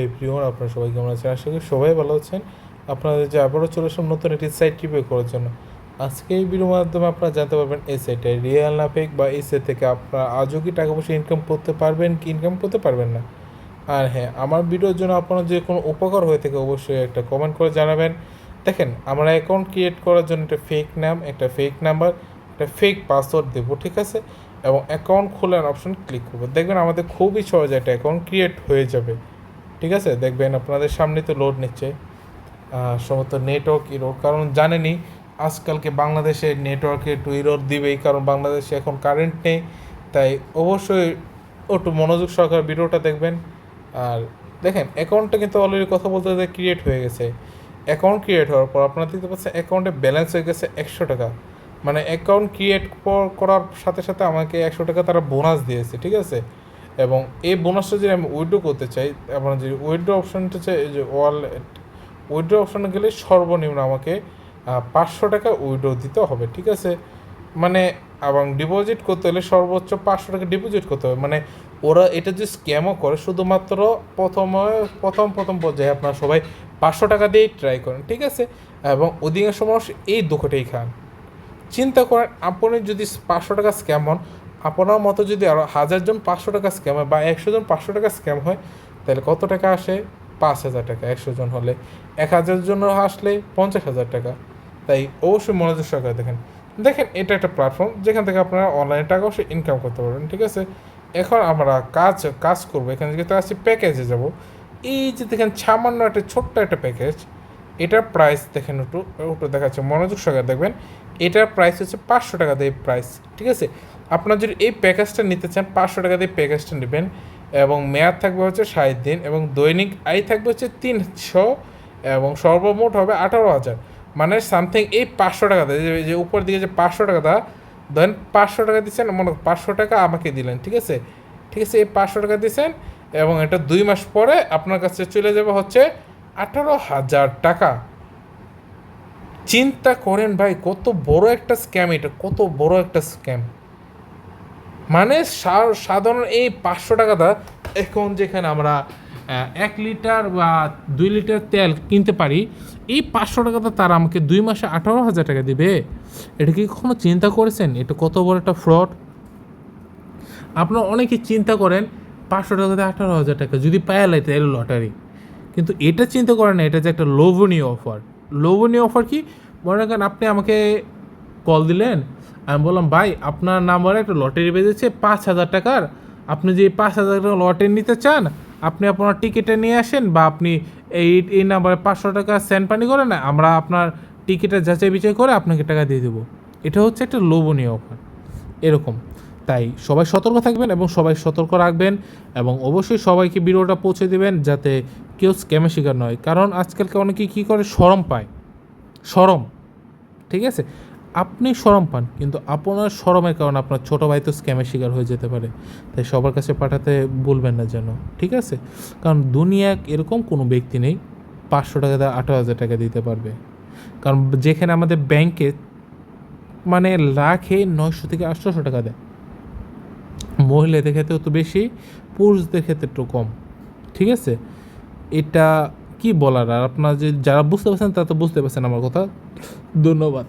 Everyone, আপনারা সবাই কেমন আছেন? আশা করি সবাই ভালো আছেন। আপনাদের যে আবারও চলে আসলাম নতুন একটি সাইট রিভিউ করার জন্য। আজকে এই ভিডিওর মাধ্যমে আপনারা জানতে পারবেন এই সাইটে রিয়েল না ফেক, বা এই সাইট থেকে আপনারা আজও কি টাকা পয়সা ইনকাম করতে পারবেন কি ইনকাম করতে পারবেন না। আর হ্যাঁ, আমার ভিডিওর জন্য আপনার যে কোনো উপকার হয়ে থাকে অবশ্যই একটা কমেন্ট করে জানাবেন। দেখেন, আমরা অ্যাকাউন্ট ক্রিয়েট করার জন্য একটা ফেক নাম, একটা ফেক নাম্বার, একটা ফেক পাসওয়ার্ড দেবো, ঠিক আছে? এবং অ্যাকাউন্ট খোলার অপশন ক্লিক করবো, দেখবেন আমাদের খুবই সহজে একটা অ্যাকাউন্ট ক্রিয়েট হয়ে যাবে। ঠিক আছে, দেখবেন আপনাদের সামনে তো লোড নিচ্ছে, সমস্ত নেটওয়ার্ক ইরোর, কারণ জানেনই আজকালকে বাংলাদেশে নেটওয়ার্কে একটু ইরোর দিবেই, কারণ বাংলাদেশে এখন কারেন্ট নেই। তাই অবশ্যই একটু মনোযোগ সহকারে ভিডিওটা দেখবেন। আর দেখেন, অ্যাকাউন্টটা কিন্তু অলরেডি কথা বলতে ক্রিয়েট হয়ে গেছে। অ্যাকাউন্ট ক্রিয়েট হওয়ার পর আপনারা দেখতে পাচ্ছেন অ্যাকাউন্টে ব্যালেন্স হয়ে গেছে 100 টাকা। মানে অ্যাকাউন্ট ক্রিয়েট করার সাথে সাথে আমাকে 100 টাকা তারা বোনাস দিয়েছে, ঠিক আছে? এবং এই বোনাসটা যদি আমি উইথড্র করতে চাই, আপনার যে উইথড্র অপশানটা চাই, এই যে ওয়ালেট উইথড্র অপশানে গেলে সর্বনিম্ন আমাকে 500 টাকা উইথড্র দিতে হবে, ঠিক আছে? মানে এবং ডিপোজিট করতে হলে সর্বোচ্চ 500 টাকা ডিপোজিট করতে হবে। মানে ওরা এটা যে স্ক্যামও করে, শুধুমাত্র প্রথম পর্যায়ে আপনারা সবাই 500 টাকা দিয়েই ট্রাই করেন, ঠিক আছে? এবং অধিকাংশ মানুষ এই ধোঁকাটাই খান। চিন্তা করেন, আপনি যদি 500 টাকা স্ক্যাম হন, আপনার মতো যদি আরও 1000 জন 500 টাকা স্ক্যাম হয়, বা 100 জন 500 টাকা স্ক্যাম হয়, তাহলে কত টাকা আসে? 5,000 টাকা। 100 জন হলে 1000 জন আসলে 50,000 টাকা। তাই অবশ্যই মনোযোগ সহকারে দেখেন। দেখেন, এটা একটা প্ল্যাটফর্ম যেখান থেকে আপনারা অনলাইনে টাকা অবশ্যই ইনকাম করতে পারবেন, ঠিক আছে? এখন আমরা কাজ করবো। এখানে যেহেতু আসছি প্যাকেজে যাব। এই যে দেখেন, সামান্য একটা ছোট্ট একটা প্যাকেজ, এটার প্রাইস দেখেন, একটু দেখাচ্ছে, মনোযোগ সহকারে দেখবেন। এটার প্রাইস হচ্ছে 500 টাকা দিয়ে প্রাইস, ঠিক আছে? আপনার যদি এই প্যাকেজটা নিতে চান, 500 টাকা দিয়ে প্যাকেজটা নেবেন, এবং মেয়াদ থাকবে হচ্ছে 60 দিন, এবং দৈনিক আয় থাকবে হচ্ছে 300, এবং সর্বমোট হবে 18,000। মানে সামথিং এই 500 টাকা দেয়, যে উপর দিকে যে 500 টাকা দেওয়া, ধরেন 500 টাকা দিচ্ছেন, মনে 500 টাকা আমাকে দিলেন, ঠিক আছে? ঠিক আছে, এই 500 টাকা দিচ্ছেন, এবং এটা 2 মাস পরে আপনার কাছে চলে যাবে হচ্ছে 18,000 টাকা। চিন্তা করেন ভাই, কত বড় একটা স্ক্যাম এটা, কত বড় একটা স্ক্যাম। মানে সাধারণ এই 500 টাকাটা, এখন যেখানে আমরা 1 লিটার বা 2 লিটার তেল কিনতে পারি, এই 500 টাকাটা তারা আমাকে 2 মাসে 18,000 টাকা দিবে। এটা কি কখনো চিন্তা করেছেন? এটা কত বড় একটা ফ্রড। আপনারা অনেকে চিন্তা করেন 500 টাকাতে 18,000 টাকা যদি পায়া লাইতে এলো লটারি, কিন্তু এটা চিন্তা করেন না, এটা যে একটা লোভনীয় অফার। লোভনীয় অফার কি? মনে করেন আপনি আমাকে কল দিলেন, আমি বললাম ভাই আপনার নাম্বারে একটা লটারি বেজেছে 5,000 টাকার, আপনি যে 5,000 টাকা লটারি নিতে চান, আপনি আপনার টিকিটে নিয়ে আসেন, বা আপনি এই নাম্বারে 500 টাকা সেন্ড পানি করেন, আমরা আপনার টিকিটের যাচাই বিচাই করে আপনাকে টাকা দিয়ে দেবো। এটা হচ্ছে একটা লোভনীয় অফার এরকম। তাই সবাই সতর্ক থাকবেন এবং সবাই সতর্ক রাখবেন, এবং অবশ্যই সবাইকে ভিডিওটা পৌঁছে দেবেন যাতে কেউ স্ক্যামের শিকার নয়। কারণ আজকালকে অনেকে কী করে, শরম পায়, শরম, ঠিক আছে? আপনি শরম পান, কিন্তু আপনার শরমের কারণে আপনার ছোটো ভাই তো স্ক্যামের শিকার হয়ে যেতে পারে। তাই সবার কাছে পাঠাতে বলবেন না যেন, ঠিক আছে? কারণ দুনিয়া এরকম কোনো ব্যক্তি নেই 500 টাকা দিয়ে 18,000 টাকা দিতে পারবে। কারণ যেখানে আমাদের ব্যাংকে মানে লাখে 900 থেকে 800 টাকা দেয়, মহিলাদের ক্ষেত্রে তো বেশি, পুরুষদের ক্ষেত্রে একটু কম, ঠিক আছে? এটা কি বলার, আর আপনারা যে যারা বুঝতে পারছেন তারা তো বুঝতে পারছেন আমার কথা। ধন্যবাদ।